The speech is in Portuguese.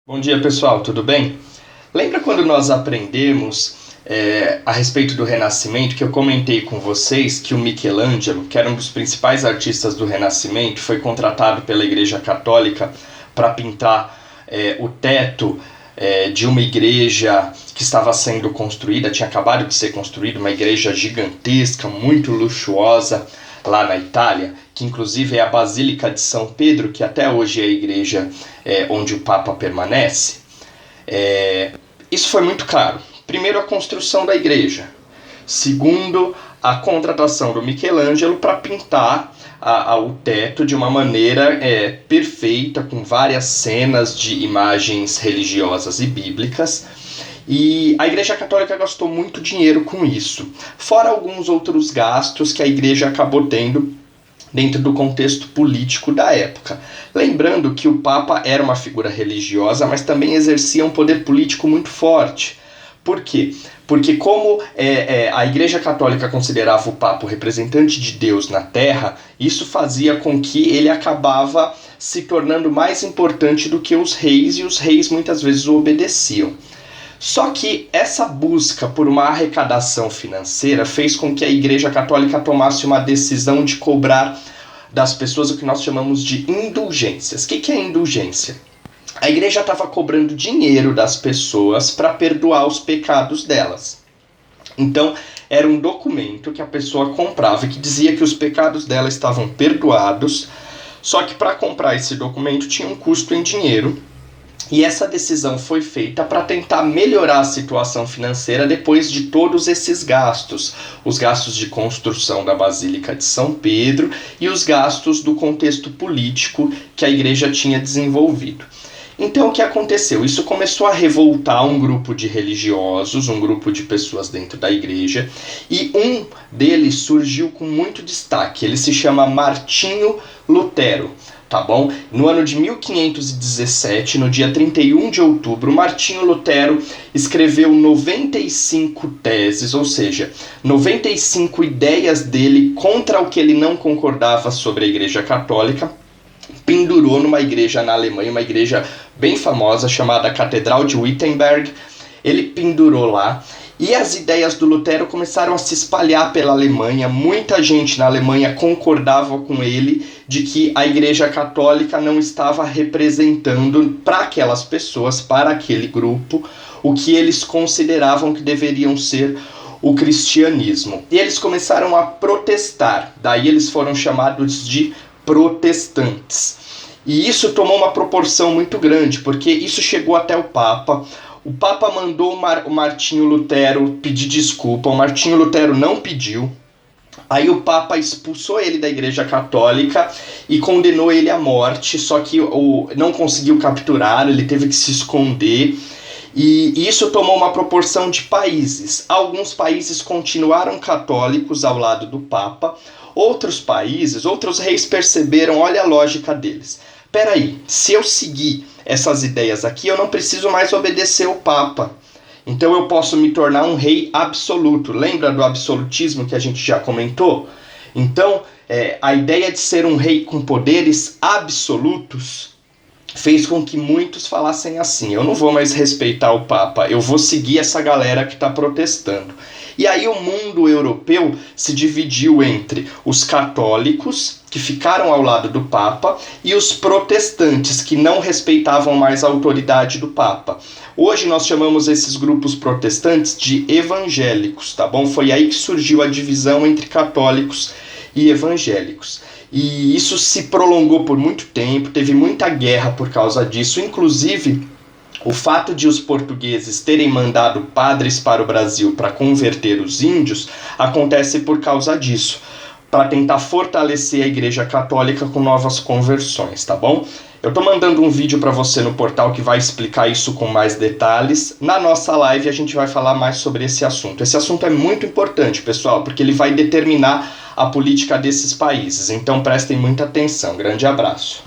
Bom dia, pessoal, tudo bem? Lembra quando nós aprendemos a respeito do Renascimento, que eu comentei com vocês que o Michelangelo, que era um dos principais artistas do Renascimento, foi contratado pela Igreja Católica para pintar o teto de uma igreja que estava sendo construída, tinha acabado de ser construída, uma igreja gigantesca, muito luxuosa, lá na Itália, que inclusive é a Basílica de São Pedro, que até hoje é a igreja onde o Papa permanece. Isso foi muito caro. Primeiro, a construção da igreja. Segundo, a contratação do Michelangelo para pintar o teto de uma maneira perfeita, com várias cenas de imagens religiosas e bíblicas. E a Igreja Católica gastou muito dinheiro com isso, fora alguns outros gastos que a Igreja acabou tendo dentro do contexto político da época. Lembrando que o Papa era uma figura religiosa, mas também exercia um poder político muito forte. Por quê? Porque como a Igreja Católica considerava o Papa o representante de Deus na Terra, isso fazia com que ele acabava se tornando mais importante do que os reis, e os reis muitas vezes o obedeciam. Só que essa busca por uma arrecadação financeira fez com que a Igreja Católica tomasse uma decisão de cobrar das pessoas o que nós chamamos de indulgências. O que é indulgência? A Igreja estava cobrando dinheiro das pessoas para perdoar os pecados delas. Então, era um documento que a pessoa comprava e que dizia que os pecados dela estavam perdoados, só que para comprar esse documento tinha um custo em dinheiro. E essa decisão foi feita para tentar melhorar a situação financeira depois de todos esses gastos. Os gastos de construção da Basílica de São Pedro e os gastos do contexto político que a igreja tinha desenvolvido. Então o que aconteceu? Isso começou a revoltar um grupo de religiosos, um grupo de pessoas dentro da igreja, e um deles surgiu com muito destaque. Ele se chama Martinho Lutero. Tá bom? No ano de 1517, no dia 31 de outubro, Martinho Lutero escreveu 95 teses, ou seja, 95 ideias dele contra o que ele não concordava sobre a Igreja Católica, pendurou numa igreja na Alemanha, uma igreja bem famosa chamada Catedral de Wittenberg. Ele pendurou lá. E as ideias do Lutero começaram a se espalhar pela Alemanha. Muita gente na Alemanha concordava com ele de que a Igreja Católica não estava representando para aquelas pessoas, para aquele grupo, o que eles consideravam que deveriam ser o cristianismo. E eles começaram a protestar. Daí eles foram chamados de protestantes. E isso tomou uma proporção muito grande, porque isso chegou até o Papa. O Papa mandou o Martinho Lutero pedir desculpa, o Martinho Lutero não pediu. Aí o Papa expulsou ele da Igreja Católica e condenou ele à morte, só que não conseguiu capturar, ele teve que se esconder. E isso tomou uma proporção de países. Alguns países continuaram católicos ao lado do Papa. Outros países, outros reis perceberam, olha a lógica deles. Peraí, se eu seguir essas ideias aqui, eu não preciso mais obedecer o Papa. Então eu posso me tornar um rei absoluto. Lembra do absolutismo que a gente já comentou? Então, a ideia de ser um rei com poderes absolutos fez com que muitos falassem assim: eu não vou mais respeitar o Papa, eu vou seguir essa galera que está protestando. E aí o mundo europeu se dividiu entre os católicos, que ficaram ao lado do Papa, e os protestantes, que não respeitavam mais a autoridade do Papa. Hoje nós chamamos esses grupos protestantes de evangélicos, tá bom? Foi aí que surgiu a divisão entre católicos e evangélicos. E isso se prolongou por muito tempo, teve muita guerra por causa disso, inclusive o fato de os portugueses terem mandado padres para o Brasil para converter os índios acontece por causa disso, para tentar fortalecer a Igreja Católica com novas conversões, tá bom? Eu estou mandando um vídeo para você no portal que vai explicar isso com mais detalhes. Na nossa live a gente vai falar mais sobre esse assunto. Esse assunto é muito importante, pessoal, porque ele vai determinar a política desses países. Então prestem muita atenção. Grande abraço.